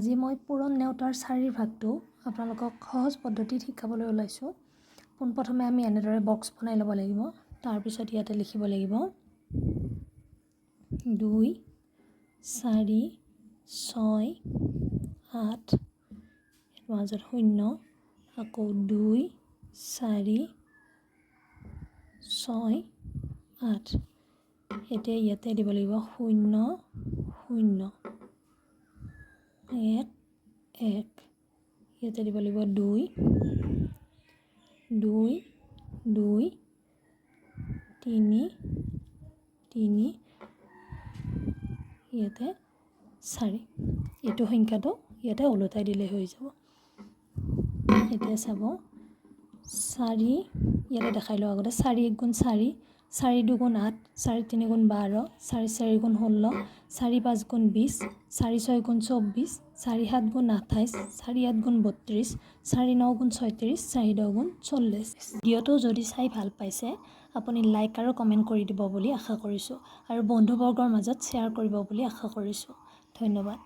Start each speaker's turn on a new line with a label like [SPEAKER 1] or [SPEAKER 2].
[SPEAKER 1] আজি মই পূৰণ নেওতাৰ চাৰিৰ ভাগটো আপোনালোকক সহজ পদ্ধতিত শিকাবলৈ ওলাইছোঁ। পোনপ্ৰথমে আমি এনেদৰে বক্স বনাই ল'ব লাগিব। তাৰপিছত ইয়াতে লিখিব লাগিব 2 4 6 8 মাজত 0 আকৌ 2 4 6 8 এতিয়া ইয়াতে দিব লাগিব 0 0 1 1 ইয়াতে দিব লাগিব 2 2 2 3 3 ইয়াতে 4 এইটো সংখ্যাটো ইয়াতে ওলটাই দিলে হৈ যাব। এতিয়া চাব 4 ইয়াতে দেখাই লওঁ আগতে 4 1 গুণ 4 4 2 গুণ 8 4 3 গুণ 12 4 4 গুণ 16 4 5 গুণ 20 4 6 গুণ 24 4 7 গুণ 28 4 8 গুণ 32 4 9 গুণ 36 4 10 গুণ 40। ভিডিঅ'টো যদি চাই ভাল পাইছে আপুনি লাইক আৰু কমেণ্ট কৰি দিব বুলি আশা কৰিছোঁ আৰু বন্ধুবৰ্গৰ মাজত শ্বেয়াৰ কৰিব বুলি আশা কৰিছোঁ। ধন্যবাদ।